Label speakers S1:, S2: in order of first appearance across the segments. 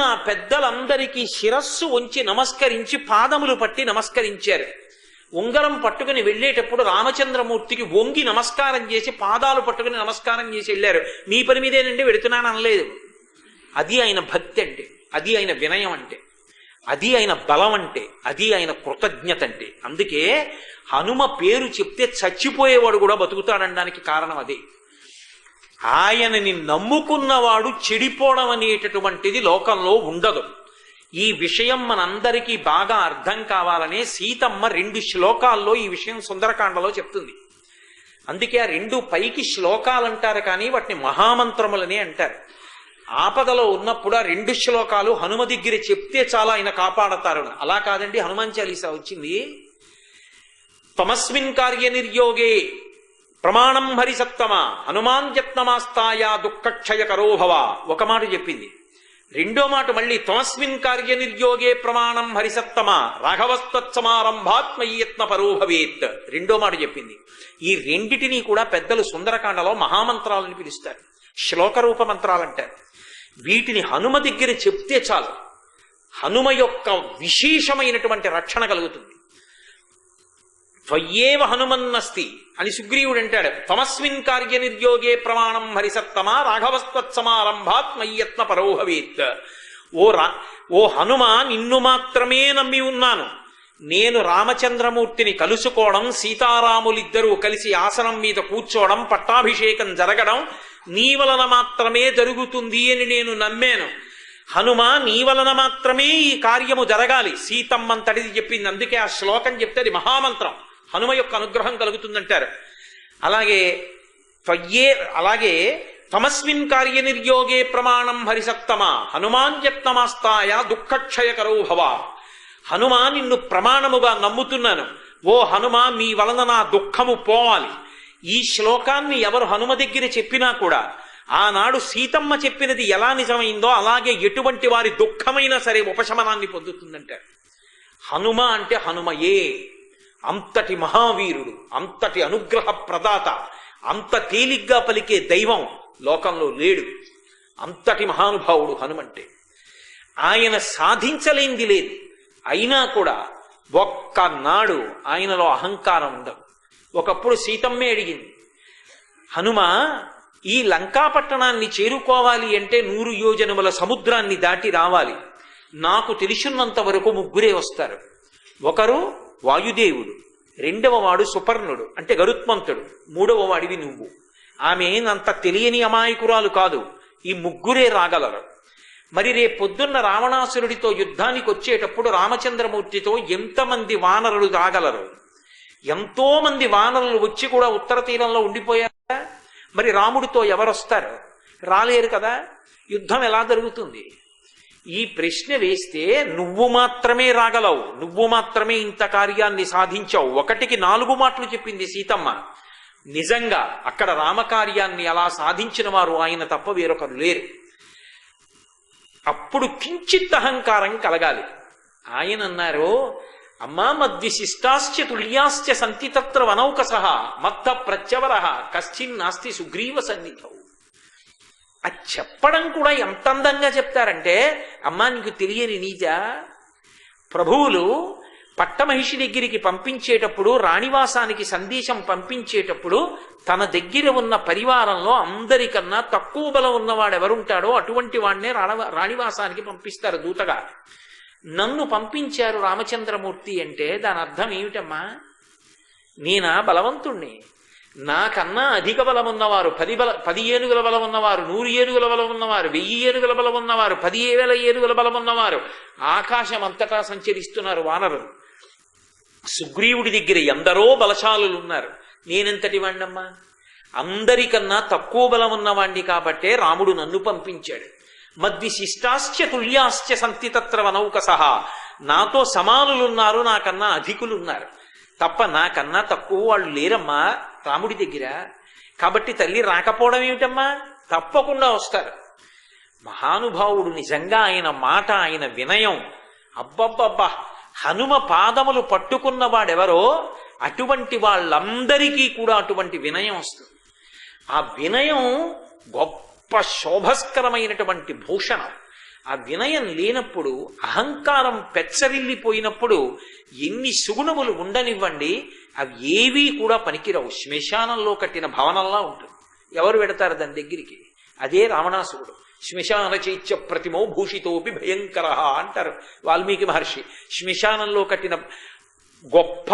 S1: ఆ పెద్దలందరికీ శిరస్సు వంచి నమస్కరించి పాదములు పట్టి నమస్కరించారు. ఉంగరం పట్టుకుని వెళ్ళేటప్పుడు రామచంద్రమూర్తికి వంగి నమస్కారం చేసి పాదాలు పట్టుకుని నమస్కారం చేసి వెళ్ళారు. మీ పని మీదేనండి వెడుతున్నాను అనలేదు. అది ఆయన భక్తి అంటే, అది ఆయన వినయం అంటే, అది ఆయన బలం అంటే, అది ఆయన కృతజ్ఞత అంటే. అందుకే హనుమ పేరు చెప్తే చచ్చిపోయేవాడు కూడా బతుకుతాడనడానికి కారణం అదే. ఆయనని నమ్ముకున్నవాడు చెడిపోవడం అనేటటువంటిది లోకంలో ఉండదు. ఈ విషయం మనందరికీ బాగా అర్థం కావాలనే సీతమ్మ 2 శ్లోకాల్లో ఈ విషయం సుందరకాండలో చెప్తుంది. అందుకే ఆ 2 పైకి శ్లోకాలు అంటారు, కానీ వాటిని మహామంత్రములనే అంటారు. ఆపదలో ఉన్నప్పుడు ఆ 2 శ్లోకాలు హనుమ దగ్గర చెప్తే చాలా ఆయన కాపాడతారు. అలా కాదండి, హనుమాన్ చాలీసా వచ్చింది. తమస్మిన్ కార్య నిర్యోగే ప్రమాణం హరిసత్తమ హనుమాన్ యత్నమాస్తాయ దుఃఖక్షయ కరోభవ ఒక మాట చెప్పింది. రెండో మాట మళ్ళీ తమస్మిన్ కార్య నిర్యోగే ప్రమాణం హరిసత్తమ రాఘవస్తత్సమారంభాత్మయత్న పరోభవేత్ రెండో మాట చెప్పింది. ఈ రెండిటినీ కూడా పెద్దలు సుందరకాండలో మహామంత్రాలని పిలుస్తారు, శ్లోకరూప మంత్రాలంటారు. వీటిని హనుమ దగ్గర చెప్తే చాలు హనుమ యొక్క విశేషమైనటువంటి రక్షణ కలుగుతుంది. త్వయ్యేవ హనుమన్నస్తి అని సుగ్రీవుడు అంటాడు. తమస్మిన్ కార్య నిర్యోగే ప్రమాణం హరిసత్తమ రాఘవస్తత్సమారంభాత్ మయ్యత్న పరోభవేత్. ఓ హనుమ, నిన్ను మాత్రమే నమ్మి ఉన్నాను. నేను రామచంద్రమూర్తిని కలుసుకోవడం, సీతారాములిద్దరూ కలిసి ఆసనం మీద కూర్చోవడం, పట్టాభిషేకం జరగడం నీ వలన మాత్రమే జరుగుతుంది అని నేను నమ్మాను. హనుమ, నీ వలన మాత్రమే ఈ కార్యము జరగాలి. సీతమ్మంతటిది చెప్పింది. అందుకే ఆ శ్లోకం చెప్తే అది మహామంత్రం, హనుమ యొక్క అనుగ్రహం కలుగుతుందంటారు. అలాగే తమస్మిన్ కార్య నిర్యోగే ప్రమాణం హరిసత్తమ హనుమాన్ యత్నమాస్తాయ దుఃఖక్షయకరో భవ. హనుమ, నిన్ను ప్రమాణముగా నమ్ముతున్నాను. ఓ హనుమ, మీ వలన నా దుఃఖము పోవాలి. ఈ శ్లోకాన్ని ఎవరు హనుమ దగ్గర చెప్పినా కూడా ఆనాడు సీతమ్మ చెప్పినది ఎలా నిజమైందో అలాగే ఎటువంటి వారి దుఃఖమైనా సరే ఉపశమనాన్ని పొందుతుందంటారు. హనుమ అంటే హనుమయే. అంతటి మహావీరుడు, అంతటి అనుగ్రహ ప్రదాత, అంత తేలిగ్గా పలికే దైవం లోకంలో లేడు. అంతటి మహానుభావుడు హనుమంటే. ఆయన సాధించలేంది లేదు. అయినా కూడా ఒక్కనాడు ఆయనలో అహంకారం ఉండదు. ఒకప్పుడు సీతమ్మే అడిగింది, హనుమ, ఈ లంకాపట్టణాన్ని చేరుకోవాలి అంటే 100 యోజనముల సముద్రాన్ని దాటి రావాలి. నాకు తెలిసినంత వరకు 3 వస్తారు. ఒకరు వాయుదేవుడు, రెండవ వాడు సుపర్ణుడు అంటే గరుత్మంతుడు, 3వ వాడివి నువ్వు. ఆమె అంత తెలియని అమాయకురాలు కాదు. ఈ 3 రాగలరు. మరి రేపొద్దున్న రావణాసురుడితో యుద్ధానికి వచ్చేటప్పుడు రామచంద్రమూర్తితో ఎంతమంది వానరులు రాగలరు? ఎంతో మంది వానరులు వచ్చి కూడా ఉత్తర తీరంలో ఉండిపోయారా? మరి రాముడితో ఎవరొస్తారు? రాలేరు కదా. యుద్ధం ఎలా జరుగుతుంది? ఈ ప్రశ్న వేస్తే నువ్వు మాత్రమే రాగలవు, నువ్వు మాత్రమే ఇంత కార్యాన్ని సాధించావు. 1కి 4 మాటలు చెప్పింది సీతమ్మ. నిజంగా అక్కడ రామకార్యాన్ని అలా సాధించిన వారు ఆయన తప్ప వేరొకరు లేరు. అప్పుడు కించిత్ అహంకారం కలగాలి. ఆయన అన్నారు, అమ్మా, మద్విశిష్టాశ్చ తుల్యాశ్చ సంతి తత్ర వనౌకసః మత్త ప్రత్యవర కశ్చిన్నాస్తి సుగ్రీవ సన్నిధౌ. అది చెప్పడం కూడా ఎంత అందంగా చెప్తారంటే, అమ్మా, నీకు తెలియని నీజా, ప్రభువులు పట్టమహిషి దగ్గరికి పంపించేటప్పుడు, రాణివాసానికి సందేశం పంపించేటప్పుడు తన దగ్గర ఉన్న పరివారంలో అందరికన్నా తక్కువ బలం ఉన్నవాడు ఎవరుంటాడో అటువంటి వాడినే రాణివాసానికి పంపిస్తారు దూతగా. నన్ను పంపించారు రామచంద్రమూర్తి అంటే దాని అర్థం ఏమిటమ్మా? నేనా బలవంతుణ్ణి? నాకన్నా అధిక బలం ఉన్నవారు, 10 ఏనుగుల బలం ఉన్నవారు, 100 ఏనుగుల బలం ఉన్నవారు, 1000 ఏనుగుల బలం ఉన్నవారు, 10,000 ఏనుగుల బలం ఉన్నవారు ఆకాశం అంతటా సంచరిస్తున్నారు వానరులు. సుగ్రీవుడి దగ్గర ఎందరో బలశాలులు ఉన్నారు. నేనెంతటి వాణ్ణమ్మా? అందరికన్నా తక్కువ బలం ఉన్నవాణ్ణి కాబట్టే రాముడు నన్ను పంపించాడు. మద్విశిష్టాశ్చ తుల్యాశ్చ సంతి తత్ర వనౌకసః. నాతో సమానులున్నారు, నాకన్నా అధికులున్నారు తప్ప నాకన్నా తక్కువ వాళ్ళు లేరమ్మా రాముడి దగ్గర. కాబట్టి తల్లి రాకపోవడం ఏమిటమ్మా? తప్పకుండా వస్తారు. మహానుభావుడు నిజంగా, ఆయన మాట, ఆయన వినయం, అబ్బబ్బబ్బా! హనుమ పాదములు పట్టుకున్న వాడెవరో అటువంటి వాళ్ళందరికీ కూడా అటువంటి వినయం వస్తుంది. ఆ వినయం గొప్ప శోభస్కరమైనటువంటి భూషణం. ఆ వినయం లేనప్పుడు, అహంకారం పెచ్చరిల్లిపోయినప్పుడు ఎన్ని సుగుణములు ఉండనివ్వండి, అవి ఏవీ కూడా పనికిరావు. శ్మశానంలో కట్టిన భవనంలా ఉంటుంది. ఎవరు పెడతారు దాని దగ్గరికి? అదే రావణాసురుడు. శ్మశాన చైత్య ప్రతిమో భూషితోపి భయంకర అంటారు వాల్మీకి మహర్షి. శ్మశానంలో కట్టిన గొప్ప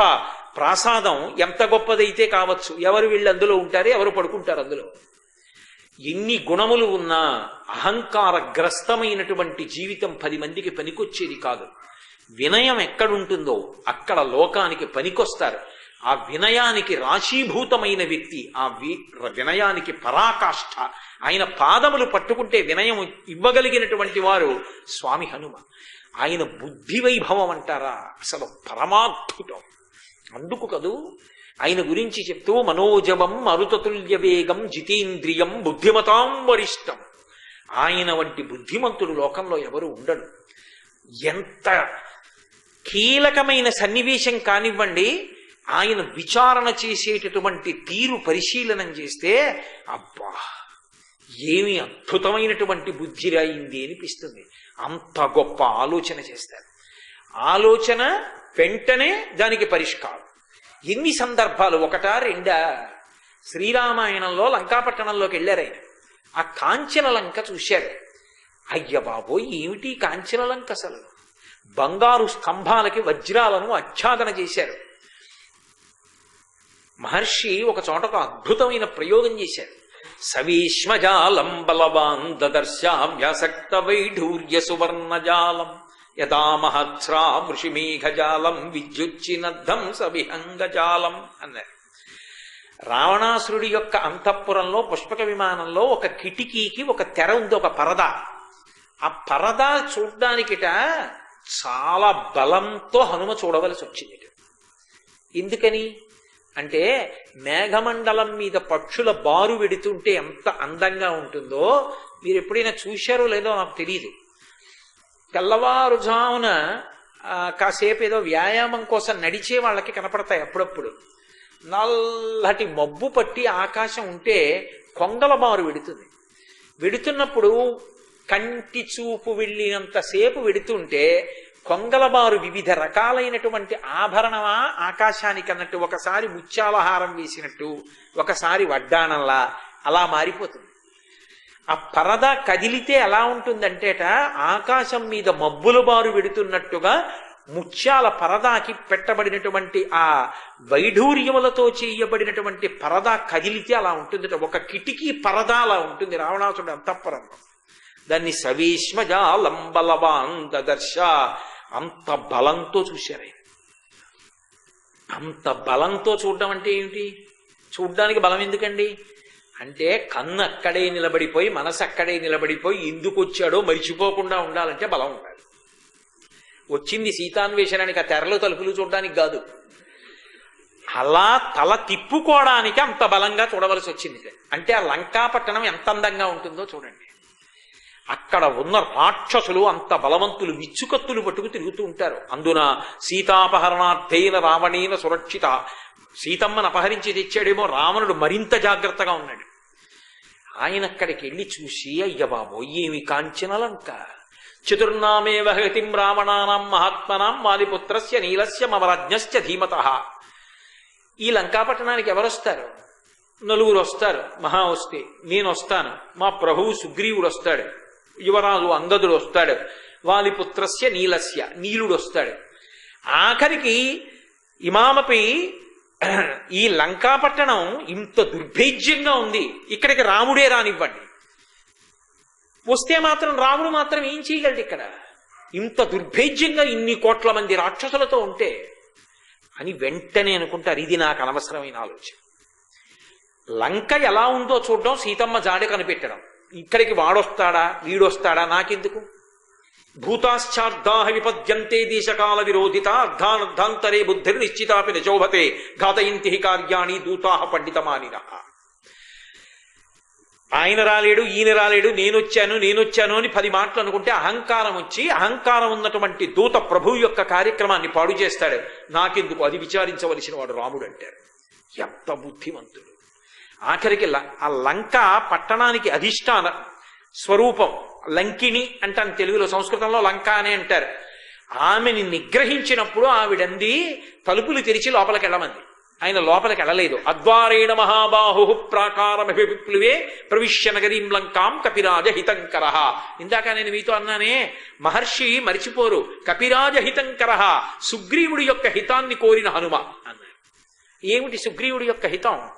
S1: ప్రాసాదం ఎంత గొప్పదైతే కావచ్చు, ఎవరు వీళ్ళు అందులో ఉంటారే, ఎవరు పడుకుంటారు అందులో. ఎన్ని గుణములు ఉన్నా అహంకారగ్రస్తమైనటువంటి జీవితం 10 మందికి పనికొచ్చేది కాదు. వినయం ఎక్కడుంటుందో అక్కడ లోకానికి పనికొస్తారు. ఆ వినయానికి రాశీభూతమైన వ్యక్తి, ఆ వినయానికి పరాకాష్ఠ, ఆయన పాదములు పట్టుకుంటే వినయం ఇవ్వగలిగినటువంటి వారు స్వామి హనుమ. ఆయన బుద్ధి వైభవం అంటారా, అసలు పరమాద్భుతం. అందుకు కదూ ఆయన గురించి చెప్తూ మనోజవం మరుతతుల్య వేగం జితేంద్రియం బుద్ధిమతాం వరిష్టం. ఆయన వంటి బుద్ధిమంతుడు లోకంలో ఎవరు ఉండడు. ఎంత కీలకమైన సన్నివేశం కానివ్వండి, ఆయన విచారణ చేసేటటువంటి తీరు పరిశీలనం చేస్తే అబ్బా ఏమి అద్భుతమైనటువంటి బుద్ధిరాయింది అనిపిస్తుంది. అంత గొప్ప ఆలోచన చేస్తారు. ఆలోచన వెంటనే దానికి పరిష్కారం. ఎన్ని సందర్భాలు, ఒకటా రెండా? శ్రీరామాయణంలో లంకాపట్టణంలోకి వెళ్ళారు ఆయన. ఆ కాంచన లంక చూశారు. అయ్య బాబోయ్, ఏమిటి కాంచన లంక! అసలు బంగారు స్తంభాలకి వజ్రాలను ఆచ్ఛాదన చేశారు. మహర్షి ఒక చోట ఒక అద్భుతమైన ప్రయోగం చేశారు. సవీష్మజాలం బలవాన్ దదర్శావ్యాసక్త వైఢూర్య సువర్ణజాలం యదా మహత్స్రా వృషిమేఘజాలం విద్యుచ్చినద్ధం సవిహంగజాలం అన్నారు. రావణాసురుడి యొక్క అంతఃపురంలో పుష్పక విమానంలో ఒక కిటికీకి ఒక తెర ఉంది, ఒక పరద. ఆ పరద చూడ్డానికిట చాలా బలంతో హనుమ చూడవలసి వచ్చింది. ఎందుకని అంటే మేఘమండలం మీద పక్షుల బారు వెడుతుంటే ఎంత అందంగా ఉంటుందో మీరు ఎప్పుడైనా చూశారో లేదో నాకు తెలియదు. తెల్లవారుజామున కాసేపు ఏదో వ్యాయామం కోసం నడిచే వాళ్ళకి కనపడతాయి అప్పుడప్పుడు. నల్లటి మబ్బు పట్టి ఆకాశం ఉంటే కొంగల బారు వెడుతుంది. వెడుతున్నప్పుడు కంటి చూపు వెళ్ళినంతసేపు వెడుతుంటే కొంగలబారు వివిధ రకాలైనటువంటి ఆభరణమా ఆకాశానికి అన్నట్టు, ఒకసారి ముత్యాలహారం వేసినట్టు, ఒకసారి వడ్డాణంలా అలా మారిపోతుంది. ఆ పరద కదిలితే ఎలా ఉంటుందంటేట, ఆకాశం మీద మబ్బుల బారు వెడుతున్నట్టుగా ముత్యాల పరదాకి పెట్టబడినటువంటి ఆ వైఢూర్యములతో చేయబడినటువంటి పరద కదిలితే అలా ఉంటుందట. ఒక కిటికీ పరద అలా ఉంటుంది రావణాసురుడు అంతఃపురంలో. దాన్ని సవీష్మజాలం బలవాన్ దదర్శ. అంత బలంతో చూశారు. అంత బలంతో చూడడం అంటే ఏమిటి? చూడ్డానికి బలం ఎందుకండి అంటే, కన్ను అక్కడే నిలబడిపోయి, మనసు అక్కడే నిలబడిపోయి, ఎందుకు వచ్చాడో మరిచిపోకుండా ఉండాలంటే బలం ఉండాలి. వచ్చింది సీతాన్వేషణానికి, ఆ తెరలు తలుపులు చూడడానికి కాదు. అలా తల తిప్పుకోవడానికి అంత బలంగా చూడవలసి వచ్చింది. అంటే ఆ లంకాపట్టణం ఎంత అందంగా ఉంటుందో చూడండి. అక్కడ ఉన్న రాక్షసులు అంత బలవంతులు, విచ్చుకత్తులు పట్టుకు తిరుగుతూ ఉంటారు. అందున సీతాపహరణార్థైన రావణేన సురక్షిత. సీతమ్మను అపహరించి తెచ్చాడేమో రావణుడు, మరింత జాగ్రత్తగా ఉన్నాడు. ఆయన అక్కడికి వెళ్ళి చూసి, అయ్య బాబోయ్ ఏమి కాంచన లంక! చతుర్నామేవ హతిం రావణానాం మహాత్మనాం వాలిపుత్రస్య నీలస్య మమరాజ్ఞశ్చ ధీమతః. ఈ లంకాపట్టణానికి ఎవరొస్తారు? 4 వస్తారు. మహా వస్తే నేను వస్తాను, మా ప్రభువు సుగ్రీవుడు వస్తాడు, యువరాజు అంగదుడు వస్తాడు, వాలిపుత్రస్య నీలస్య నీలుడు వస్తాడు. ఆఖరికి ఇమామపై ఈ లంకాపట్టణం ఇంత దుర్భేద్యంగా ఉంది, ఇక్కడికి రాముడే రానివ్వండి. వస్తే మాత్రం రాముడు మాత్రం ఏం చేయగలడు ఇక్కడ? ఇంత దుర్భేద్యంగా ఇన్ని కోట్ల మంది రాక్షసులతో ఉంటే అని వెంటనే అనుకుంటారు. ఇది నాకు అనవసరమైన ఆలోచన. లంక ఎలా ఉందో చూడడం, సీతమ్మ జాడ కనిపెట్టడం. ఇక్కడికి వాడొస్తాడా వీడొస్తాడా నాకెందుకు? భూతాశ్చార్ధా విపద్యంతే దేశకాల విరోధిత అర్ధానర్ధాంతరే బుద్ధిర్ నిశ్చితాపి నిశోభతే ఘాతయంతి కార్యాణి దూతాహ పండితమానిన. ఆయన రాలేడు, ఈయన రాలేడు, నేనొచ్చాను అని 10 మాటలు అనుకుంటే అహంకారం వచ్చి, అహంకారం ఉన్నటువంటి దూత ప్రభువు యొక్క కార్యక్రమాన్ని పాడు చేస్తాడు. నాకెందుకు, అది విచారించవలసిన వాడు రాముడు అంటారు. ఎంత బుద్ధిమంతుడు! ఆఖరికి ఆ లంక పట్టణానికి అధిష్టాన స్వరూపం, లంకిణి అంటాను తెలుగులో, సంస్కృతంలో లంక అని అంటారు. ఆమెని నిగ్రహించినప్పుడు ఆవిడంది తలుపులు తెరిచి లోపలికి వెళ్ళమంది. ఆయన లోపలికి వెళ్ళలేదు. అద్వారేణ మహాబాహు ప్రాకారమిప్లువే ప్రవిశ్య నగరీం లంకాం కపిరాజ హితంకర. ఇందాక నేను మీతో అన్నానే, మహర్షి మరిచిపోరు. కపిరాజ హితంకర, సుగ్రీవుడి యొక్క హితాన్ని కోరిన హనుమ అన్నాడు. ఏమిటి సుగ్రీవుడి యొక్క హితం?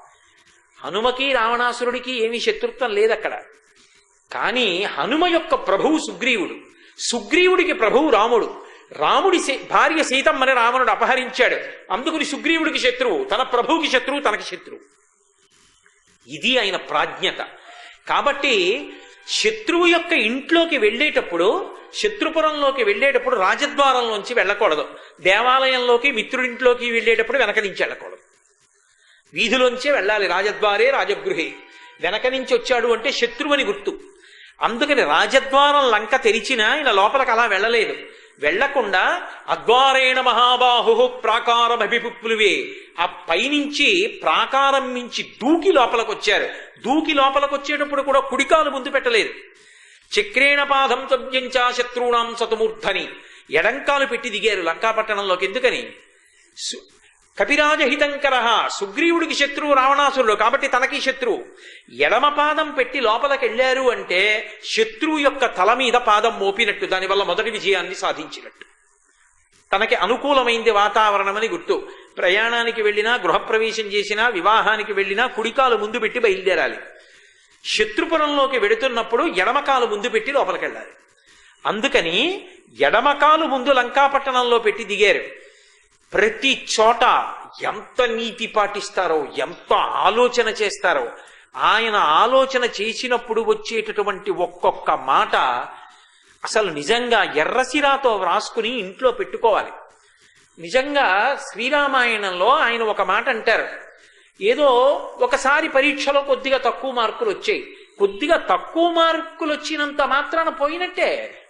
S1: హనుమకి రావణాసురుడికి ఏమీ శత్రుత్వం లేదక్కడ. కానీ హనుమ యొక్క ప్రభువు సుగ్రీవుడు, సుగ్రీవుడికి ప్రభువు రాముడు. రాముడి భార్య సీతమ్మని రావణుడు అపహరించాడు. అందుకుని సుగ్రీవుడికి శత్రువు, తన ప్రభువుకి శత్రువు, తనకి శత్రువు. ఇది ఆయన ప్రాజ్ఞత. కాబట్టి శత్రువు యొక్క ఇంట్లోకి వెళ్ళేటప్పుడు, శత్రుపురంలోకి వెళ్ళేటప్పుడు రాజద్వారంలోంచి వెళ్ళకూడదు. దేవాలయంలోకి మిత్రుడింట్లోకి వెళ్ళేటప్పుడు వెనక నుంచి వెళ్ళకూడదు. వీధిలోంచే వెళ్ళాలి. రాజద్వారే రాజగృహే. వెనక నుంచి వచ్చాడు అంటే శత్రువుని గుర్తు. అందుకని రాజద్వారం లంక తెరిచినా ఆయన లోపలికి అలా వెళ్ళలేదు. వెళ్లకుండా అద్వారేణ మహాబాహు ప్రాకారమభిపుప్లువే, ఆ పైనుంచి ప్రాకారం నుంచి దూకి లోపలికి వచ్చారు. దూకి లోపలికి వచ్చేటప్పుడు కూడా కుడికాలు ముందు పెట్టలేదు. చక్రేణ పాదం తవ్యంచా శత్రువునాం సతుమూర్ధని, ఎడంకాలు పెట్టి దిగారు లంకాపట్టణంలోకి. ఎందుకని? కపిరాజహితంకర, సుగ్రీవుడికి శత్రువు రావణాసురుడు కాబట్టి తనకి శత్రువు. ఎడమ పాదం పెట్టి లోపలికి వెళ్ళారు అంటే శత్రువు యొక్క తల మీద పాదం మోపినట్టు, దానివల్ల మొదటి విజయాన్ని సాధించినట్టు. తనకి అనుకూలమైంది వాతావరణం అని గుర్తు. ప్రయాణానికి వెళ్ళినా, గృహప్రవేశం చేసినా, వివాహానికి వెళ్ళినా కుడికాలు ముందు పెట్టి బయలుదేరాలి. శత్రుపురంలోకి వెడుతున్నప్పుడు ఎడమకాలు ముందు పెట్టి లోపలికి వెళ్ళాలి. అందుకని ఎడమకాలు ముందు లంకాపట్టణంలో పెట్టి దిగారు. ప్రతి చోట ఎంత నీతి పాటిస్తారో, ఎంత ఆలోచన చేస్తారో. ఆయన ఆలోచన చేసినప్పుడు వచ్చేటటువంటి ఒక్కొక్క మాట అసలు నిజంగా ఎర్రసిరాతో వ్రాసుకుని ఇంట్లో పెట్టుకోవాలి. నిజంగా శ్రీరామాయణంలో ఆయన ఒక మాట అంటారు. ఏదో ఒకసారి పరీక్షలో కొద్దిగా తక్కువ మార్కులు వచ్చాయి. కొద్దిగా తక్కువ మార్కులు వచ్చినంత మాత్రాన పోయినట్టే.